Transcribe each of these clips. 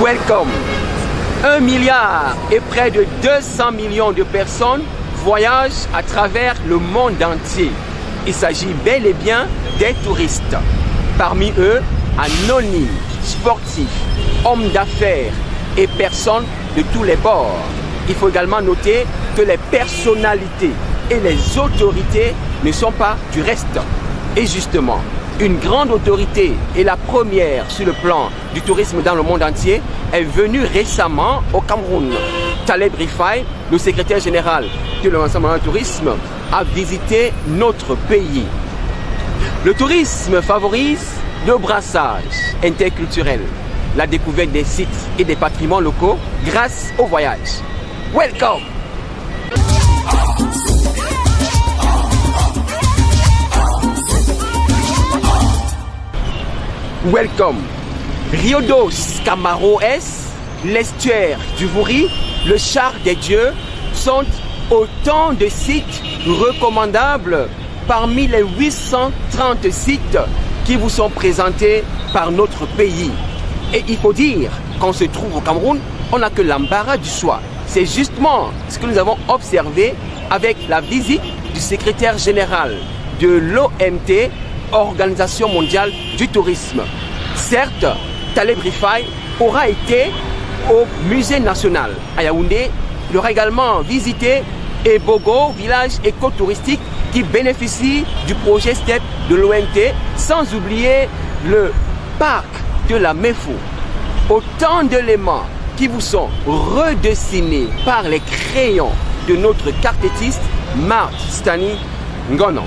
Welcome. 1 milliard et près de 200 millions de personnes voyagent à travers le monde entier. Il s'agit bel et bien des touristes. Parmi eux, anonymes, sportifs, hommes d'affaires et personnes de tous les bords. Il faut également noter que les personnalités et les autorités ne sont pas du reste. Et justement, une grande autorité et la première sur le plan du tourisme dans le monde entier est venue récemment au Cameroun. Taleb Rifai, le secrétaire général de l'Ensemble du tourisme, a visité notre pays. Le tourisme favorise le brassage interculturel, la découverte des sites et des patrimoines locaux grâce au voyage. Welcome! Welcome. Rio dos Camaroes, l'estuaire du Vouri, le char des dieux sont autant de sites recommandables parmi les 830 sites qui vous sont présentés par notre pays. Et il faut dire qu'on se trouve au Cameroun, on n'a que l'embarras du choix. C'est justement ce que nous avons observé avec la visite du secrétaire général de l'OMT, Organisation mondiale du tourisme. Certes, Taleb Rifai aura été au musée national à Yaoundé. Il aura également visité Ebogo, village écotouristique qui bénéficie du projet STEP de l'OMT, sans oublier le parc de la Mefou. Autant d'éléments qui vous sont redessinés par les crayons de notre cartétiste Marthe Stani Ngono.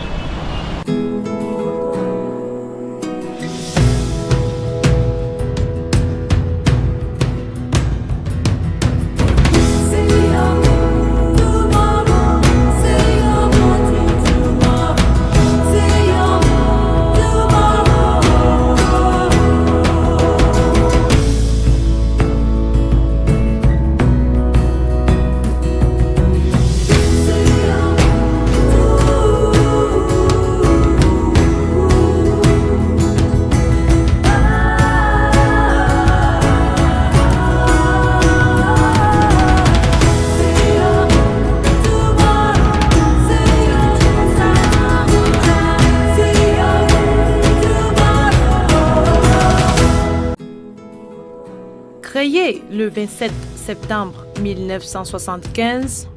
Créé le 27 septembre 1975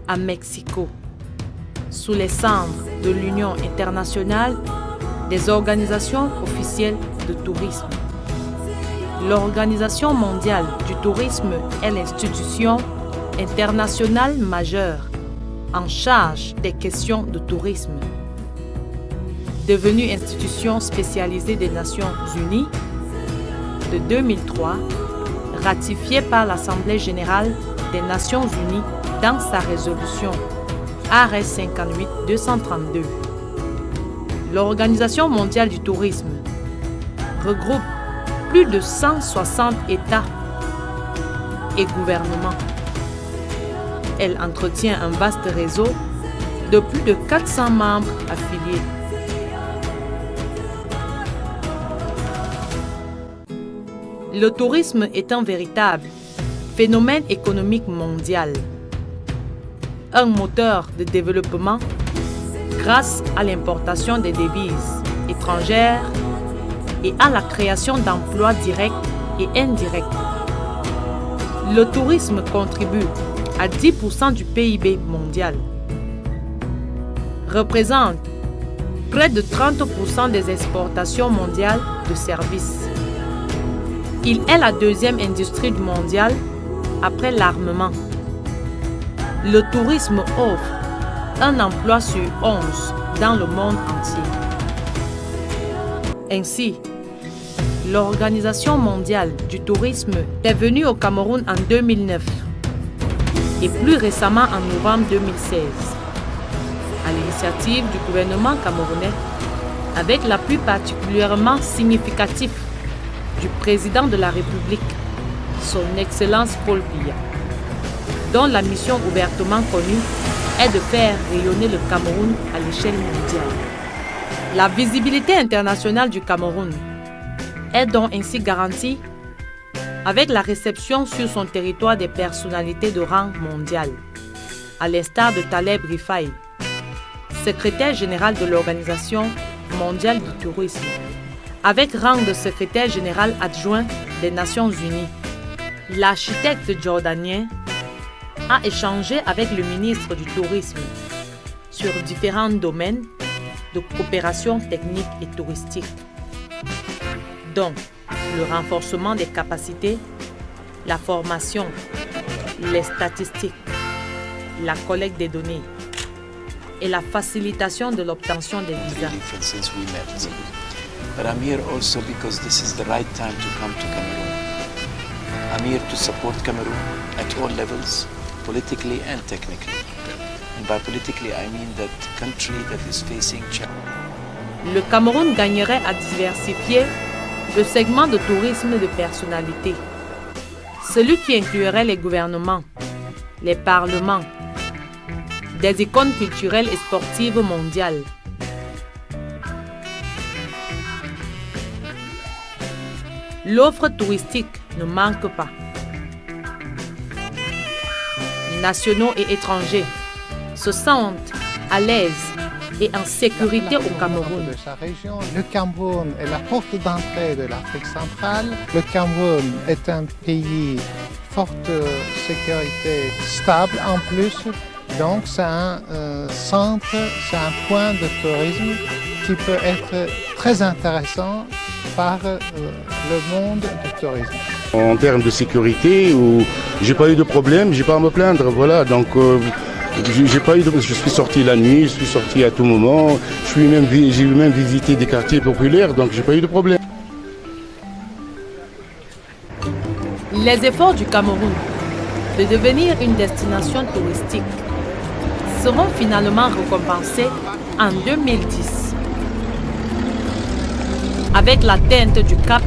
à Mexico, sous les cendres de l'Union internationale des organisations officielles de tourisme. L'Organisation mondiale du tourisme est l'institution internationale majeure en charge des questions de tourisme. Devenue institution spécialisée des Nations Unies de 2003, ratifiée par l'Assemblée générale des Nations unies dans sa résolution ARS 58-232. L'Organisation mondiale du tourisme regroupe plus de 160 États et gouvernements. Elle entretient un vaste réseau de plus de 400 membres affiliés. Le tourisme est un véritable phénomène économique mondial, un moteur de développement grâce à l'importation des devises étrangères et à la création d'emplois directs et indirects. Le tourisme contribue à 10% du PIB mondial, représente près de 30% des exportations mondiales de services. Il est la deuxième industrie mondiale après l'armement. Le tourisme offre un emploi sur 11 dans le monde entier. Ainsi, l'Organisation mondiale du tourisme est venue au Cameroun en 2009 et plus récemment en novembre 2016, à l'initiative du gouvernement camerounais, avec l'appui particulièrement significatif du président de la République, son Excellence Paul Biya, dont la mission ouvertement connue est de faire rayonner le Cameroun à l'échelle mondiale. La visibilité internationale du Cameroun est donc ainsi garantie avec la réception sur son territoire des personnalités de rang mondial, à l'instar de Taleb Rifai, secrétaire général de l'Organisation mondiale du tourisme, avec rang de secrétaire général adjoint des Nations Unies. L'architecte jordanien a échangé avec le ministre du Tourisme sur différents domaines de coopération technique et touristique, dont le renforcement des capacités, la formation, les statistiques, la collecte des données et la facilitation de l'obtention des visas. But I'm here also because this is the right time to come to Cameroon. I'm here to support Cameroon at all levels, politically and technically. And by politically, I mean that country that is facing challenges. Le Cameroun gagnerait à diversifier le segment de tourisme de personnalité, celui qui inclurait les gouvernements, les parlements, des icônes culturelles et sportives mondiales. L'offre touristique ne manque pas. Nationaux et étrangers se sentent à l'aise et en sécurité au Cameroun. De sa région, le Cameroun est la porte d'entrée de l'Afrique centrale. Le Cameroun est un pays forte sécurité, stable en plus. Donc c'est un centre, c'est un point de tourisme qui peut être très intéressant par le monde du tourisme. En termes de sécurité, j'ai pas eu de problème, j'ai pas à me plaindre, voilà. Donc j'ai pas eu de, je suis sorti la nuit, je suis sorti à tout moment, j'ai même visité des quartiers populaires, donc j'ai pas eu de problème. Les efforts du Cameroun de devenir une destination touristique seront finalement récompensés en 2010 avec l'atteinte du cap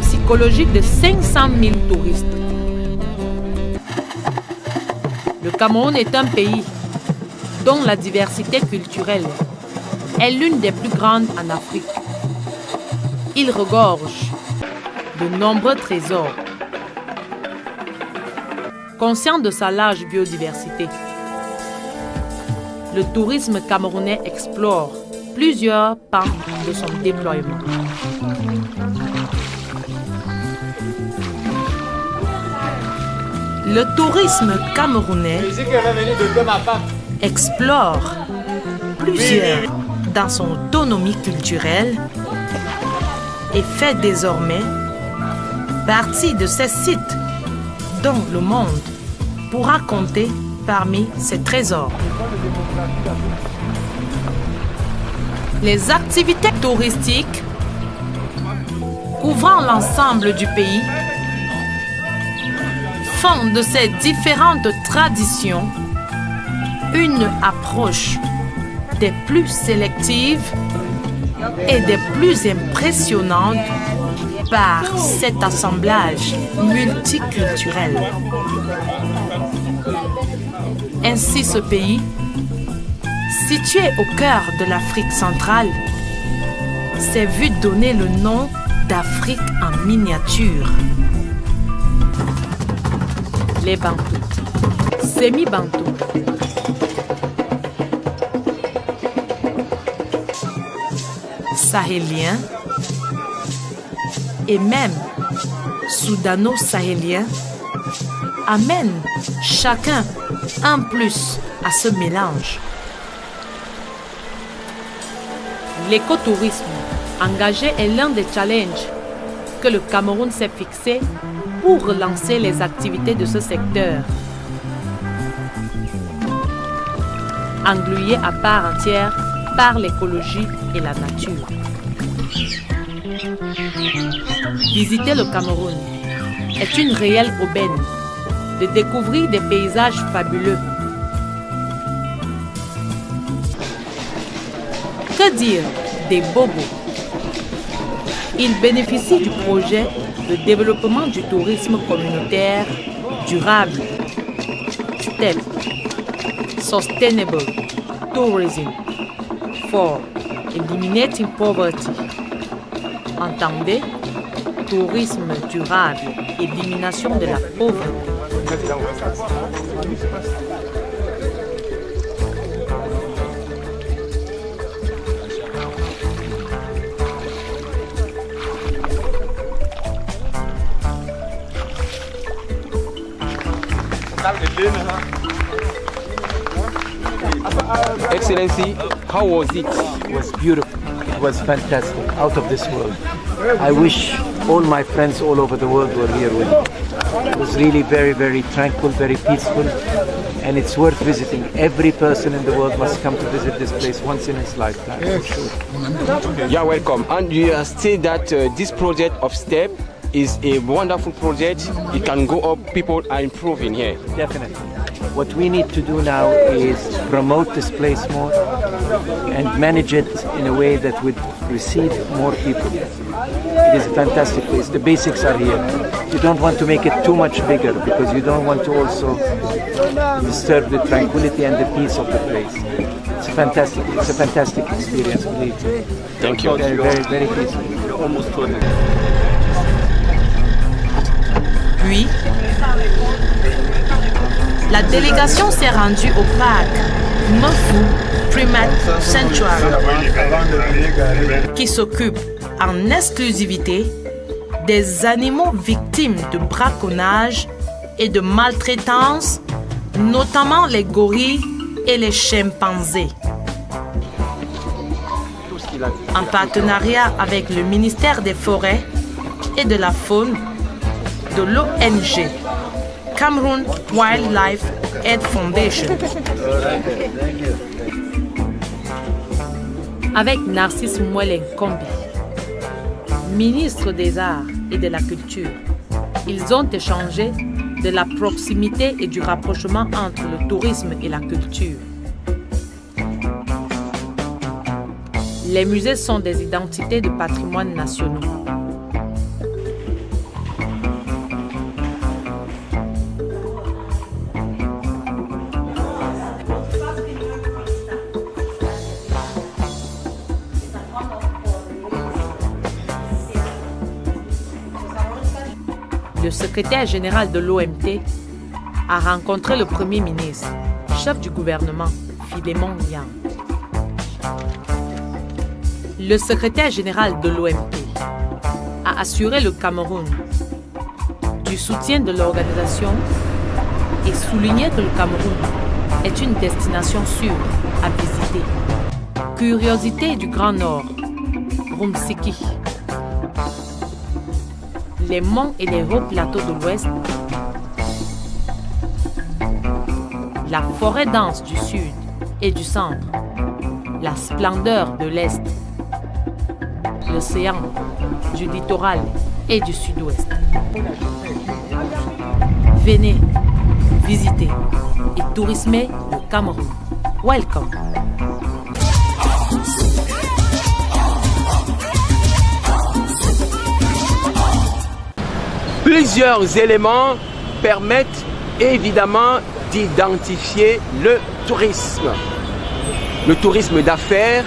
psychologique de 500 000 touristes. Le Cameroun est un pays dont la diversité culturelle est l'une des plus grandes en Afrique. Il regorge de nombreux trésors. Conscient de sa large biodiversité, le tourisme camerounais explore plusieurs pans de son déploiement. Le tourisme camerounais explore plusieurs dans son autonomie culturelle et fait désormais partie de ces sites dont le monde pourra compter parmi ses trésors. Les activités touristiques couvrant l'ensemble du pays font de ces différentes traditions une approche des plus sélectives et des plus impressionnantes par cet assemblage multiculturel. Ainsi, ce pays, situé au cœur de l'Afrique centrale, s'est vu donner le nom d'Afrique en miniature. Les Bantous, semi-Bantous, Sahéliens et même Soudano-Sahéliens amènent chacun un plus à ce mélange. L'écotourisme engagé est l'un des challenges que le Cameroun s'est fixé pour relancer les activités de ce secteur. Englué à part entière par l'écologie et la nature. Visiter le Cameroun est une réelle aubaine de découvrir des paysages fabuleux. Que dire des bobos? Ils bénéficient du projet de développement du tourisme communautaire durable, STEP, Sustainable Tourism for Eliminating Poverty, Entendez, tourisme durable, élimination de la pauvreté. Excellency, how was it? It was beautiful. It was fantastic. Out of this world. I wish all my friends all over the world were here with me. It was really very, very tranquil, very peaceful, and it's worth visiting. Every person in the world must come to visit this place once in his lifetime, for sure. You're welcome. And you have said that this project of STEP is a wonderful project. It can go up, people are improving here. Definitely. What we need to do now is promote this place more and manage it in a way that would receive more people. It is a fantastic place. The basics are here. You don't want to make it too much bigger because you don't want to also disturb the tranquility and the peace of the place. It's a fantastic experience, believe me. Thank you. Very, very, very peaceful. Puis, la délégation s'est rendue au parc Mofu Primate Sanctuary, qui s'occupe en exclusivité des animaux victimes de braconnage et de maltraitance, notamment les gorilles et les chimpanzés. En partenariat avec le ministère des Forêts et de la Faune de l'ONG Cameroon Wildlife Aid Foundation. Avec Narcisse Mwelen Kombi, ministre des Arts et de la Culture, ils ont échangé de la proximité et du rapprochement entre le tourisme et la culture. Les musées sont des identités de patrimoine nationaux. Le secrétaire général de l'OMT a rencontré le Premier ministre, chef du gouvernement, Philémon Yang. Le secrétaire général de l'OMT a assuré le Cameroun du soutien de l'organisation et souligné que le Cameroun est une destination sûre à visiter. Curiosité du Grand Nord, Rumsiki. Les monts et les hauts plateaux de l'Ouest, la forêt dense du Sud et du Centre, la splendeur de l'Est, l'océan, du littoral et du Sud-Ouest. Venez, visitez et tourismez le Cameroun. Welcome! Plusieurs éléments permettent évidemment d'identifier le tourisme. Le tourisme d'affaires,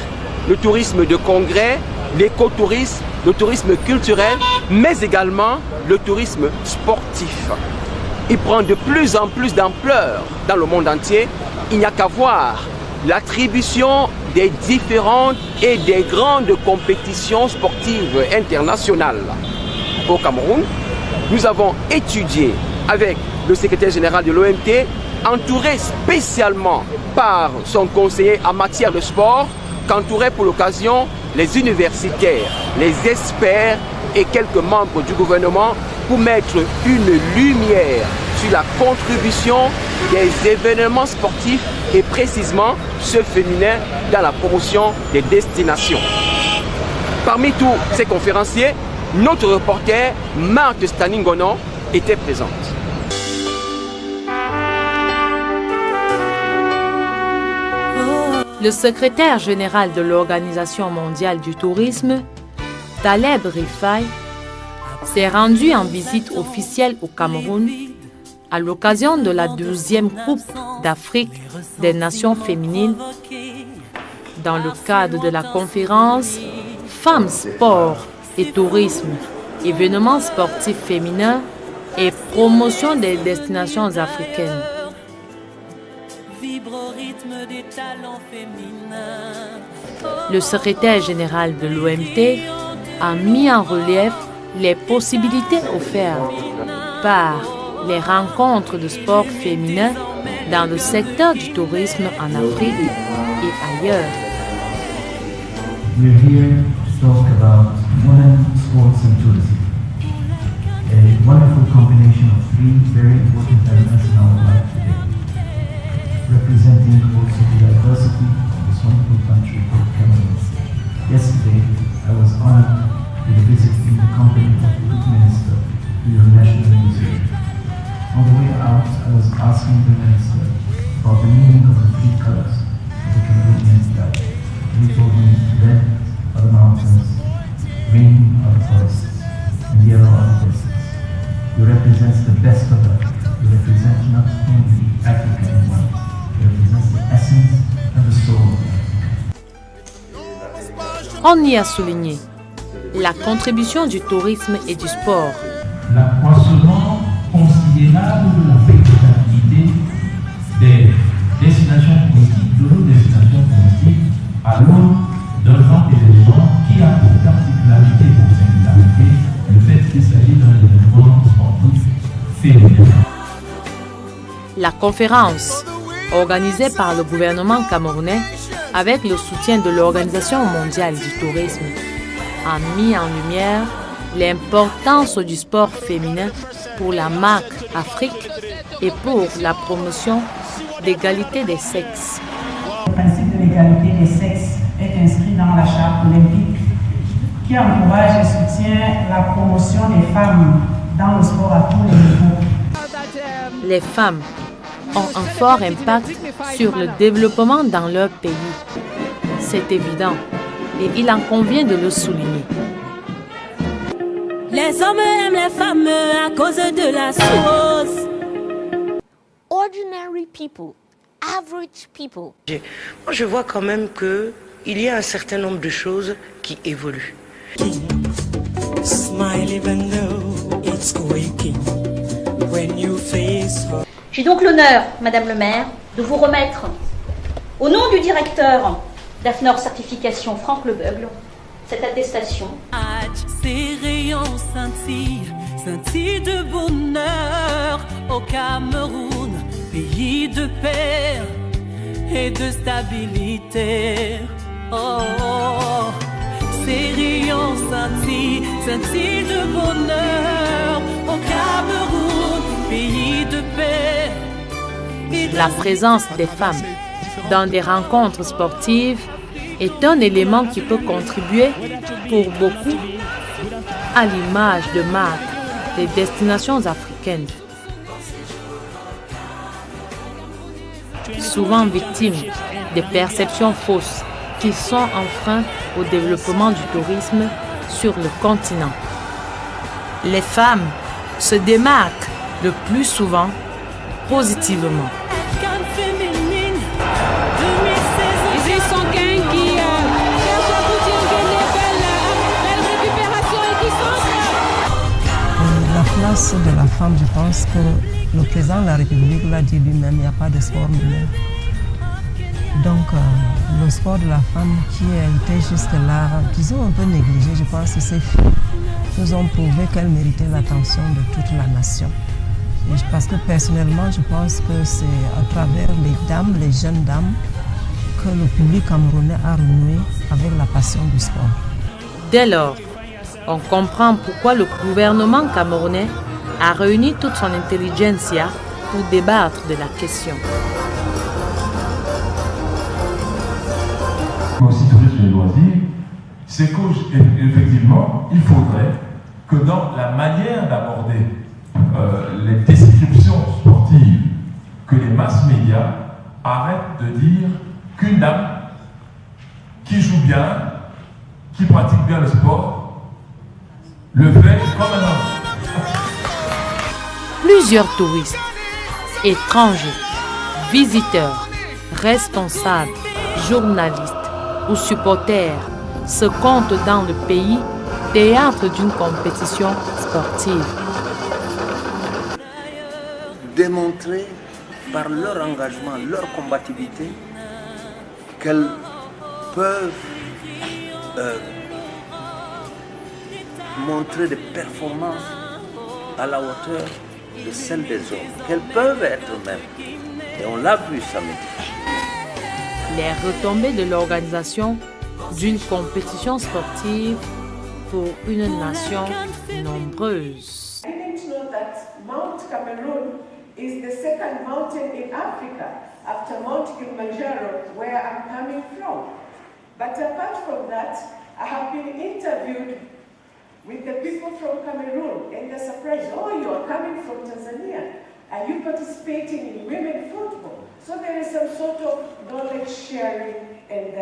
le tourisme de congrès, l'écotourisme, le tourisme culturel, mais également le tourisme sportif. Il prend de plus en plus d'ampleur dans le monde entier. Il n'y a qu'à voir l'attribution des différentes et des grandes compétitions sportives internationales. Au Cameroun, nous avons étudié avec le secrétaire général de l'OMT, entouré spécialement par son conseiller en matière de sport, qu'entouraient pour l'occasion les universitaires, les experts et quelques membres du gouvernement pour mettre une lumière sur la contribution des événements sportifs et précisément ce féminin dans la promotion des destinations. Parmi tous ces conférenciers, notre reporter Marthe Staningono était présente. Le secrétaire général de l'Organisation mondiale du tourisme, Taleb Rifai, s'est rendu en visite officielle au Cameroun à l'occasion de la 12e Coupe d'Afrique des Nations féminines dans le cadre de la conférence Femmes Sport et tourisme, événements sportifs féminins et promotion des destinations africaines. Le secrétaire général de l'OMT a mis en relief les possibilités offertes par les rencontres de sport féminin dans le secteur du tourisme en Afrique et ailleurs. We're here to talk about women, sports and tourism. A wonderful combination of three very important elements in our life today, representing also the diversity of this wonderful country called Cameroon. Yesterday, I was honored with a visit in the company of the Youth Minister to your National Museum. On the way out, I was asking the Minister about the meaning of the three colors of the Cameroonian flag. He told me red are the mountains, green are the forests, and yellow are the deserts. You represent the best of that. You represent not only Africa in one, you represent the essence and the soul of Africa. On y a souligné la contribution du tourisme et du sport. L'accroissement considérable de la fréquentabilité des destinations touristiques, de nos destinations touristiques, à l'aune d'un grand événement qui a pour particularité, pour singularité, le fait qu'il s'agit d'un événement sportif féminin. La conférence, organisée par le gouvernement camerounais avec le soutien de l'Organisation mondiale du tourisme, a mis en lumière l'importance du sport féminin pour la marque Afrique et pour la promotion d'égalité des sexes. Le principe de l'égalité des sexes est inscrit dans la charte olympique qui encourage et soutient la promotion des femmes dans le sport à tous les niveaux. Les femmes ont un fort impact sur le développement dans leur pays. C'est évident et il en convient de le souligner. Les hommes aiment les femmes à cause de la sauce. Ordinary people, average people. Moi, je vois quand même qu'il y a un certain nombre de choses qui évoluent. J'ai donc l'honneur, Madame le maire, de vous remettre, au nom du directeur d'AFNOR Certification Franck Lebeugle, cette attestation. Ces rayons scintillent de bonheur au Cameroun, pays de paix et de stabilité. Oh, oh. Ces rayons scintillent de bonheur au Cameroun, pays de paix et de La présence des femmes dans des rencontres sportives est un élément qui peut contribuer pour beaucoup à l'image de marque des destinations africaines. Souvent victimes des perceptions fausses qui sont un frein au développement du tourisme sur le continent. Les femmes se démarquent le plus souvent positivement. La place de la femme, je pense que le président de la République l'a dit lui-même, il n'y a pas de sport mineur. Donc le sport de la femme qui a été jusque-là, disons un peu négligé, je pense que ces filles nous ont prouvé qu'elles méritaient l'attention de toute la nation. Et parce que personnellement, je pense que c'est à travers les dames, les jeunes dames, que le public camerounais a renoué avec la passion du sport. Dès lors, on comprend pourquoi le gouvernement camerounais a réuni toute son intelligentsia pour débattre de la question. Aussi tourisme et loisirs, c'est qu'effectivement, il faudrait que dans la manière d'aborder les descriptions sportives, que les masses médias arrêtent de dire qu'une dame qui joue bien, qui pratique bien le sport, le fait comme un homme. Plusieurs touristes, étrangers, visiteurs, responsables, journalistes ou supporters se comptent dans le pays théâtre d'une compétition sportive. Démontrer par leur engagement, leur combativité, qu'elles peuvent montrer des performances à la hauteur de celles des hommes, qu'elles peuvent être même. Et on l'a vu samedi. Les retombées de l'organisation d'une compétition sportive pour une nation nombreuse. I didn't know that Mount Cameroon is the second mountain in Africa after Mount Kilimanjaro, where I'm coming from. But apart from that, I have been interviewed with the people from Cameroon, and they're surprised, oh, you are coming from Tanzania. Are you participating in women football? So there is some sort of knowledge sharing and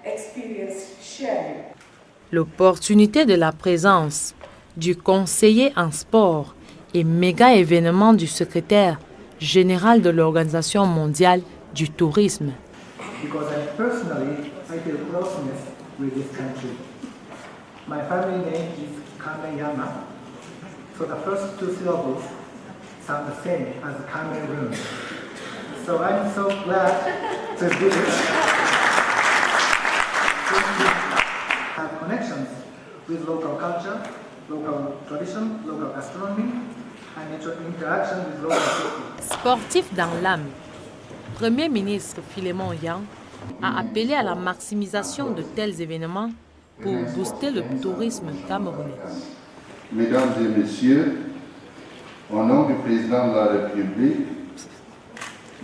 experience sharing. L'opportunité de la présence du conseiller en sport et méga événement du secrétaire général de l'Organisation mondiale du tourisme. Because personally, I feel closeness with this country. My family name is Kameyama, so the first two syllables sound the same as Cameroon. So I'm so glad to visit, to have connections with local culture, local tradition, local gastronomy, and interaction with local people. Sportif dans l'âme, Premier ministre Philémon Yang a appelé à la maximisation de tels événements pour booster le tourisme camerounais. Mesdames et messieurs, au nom du président de la République,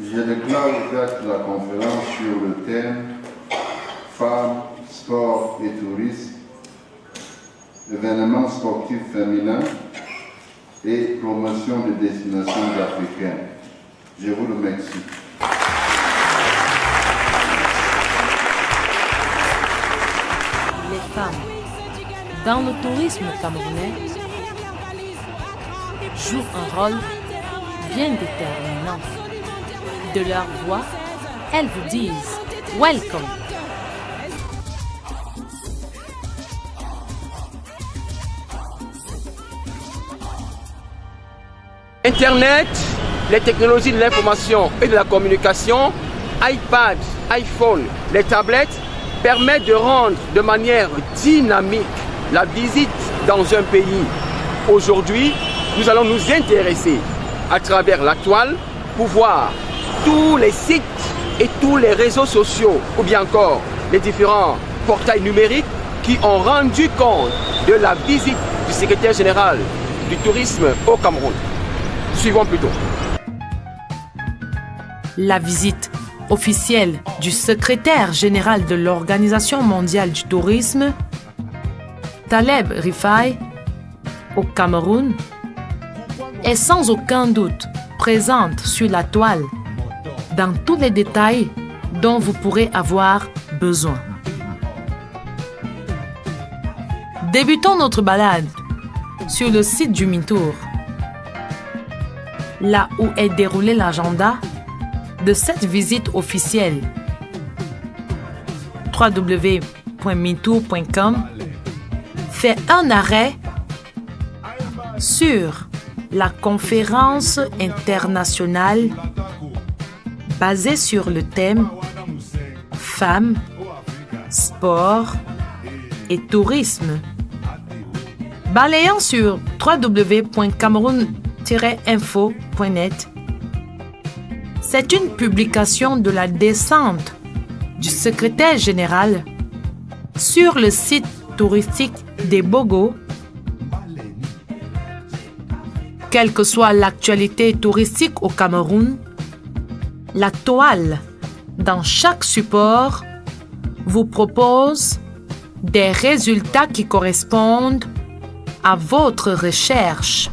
je déclare ouverte la conférence sur le thème Femmes, sport et tourisme, événements sportifs féminins et promotion des destinations africaines. Je vous remercie. Les femmes, dans le tourisme camerounais, jouent un rôle bien déterminant. De leur voix, elles vous disent « Welcome ». Internet, les technologies de l'information et de la communication, iPad, iPhone, les tablettes permettent de rendre de manière dynamique la visite dans un pays. Aujourd'hui, nous allons nous intéresser à travers la toile pour voir tous les sites et tous les réseaux sociaux ou bien encore les différents portails numériques qui ont rendu compte de la visite du secrétaire général du tourisme au Cameroun. Suivons plutôt. La visite officielle du secrétaire général de l'Organisation mondiale du tourisme, Taleb Rifai, au Cameroun, est sans aucun doute présente sur la toile dans tous les détails dont vous pourrez avoir besoin. Débutons notre balade sur le site du Mintour, là où est déroulé l'agenda de cette visite officielle. www.mintour.com fait un arrêt sur la conférence internationale basée sur le thème Femmes, sport et tourisme. Balayant sur www.cameroun-info.net, c'est une publication de la descente du secrétaire général sur le site touristique des Bogo. Quelle que soit l'actualité touristique au Cameroun, la toile, dans chaque support, vous propose des résultats qui correspondent à votre recherche.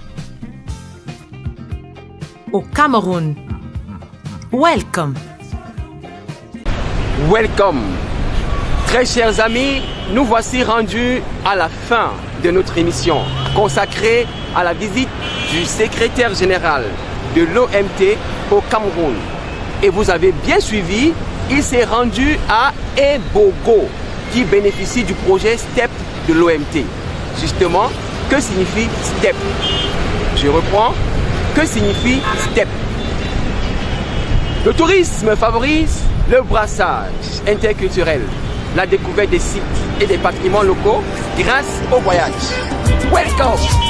Au Cameroun, welcome. Welcome. Très chers amis, nous voici rendus à la fin de notre émission consacrée à la visite du secrétaire général de l'OMT au Cameroun. Et vous avez bien suivi, il s'est rendu à Ebogo, qui bénéficie du projet STEP de l'OMT. justement, que signifie STEP? Je reprends. Que signifie STEP? Le tourisme favorise le brassage interculturel, la découverte des sites et des patrimoines locaux grâce au voyage. Welcome!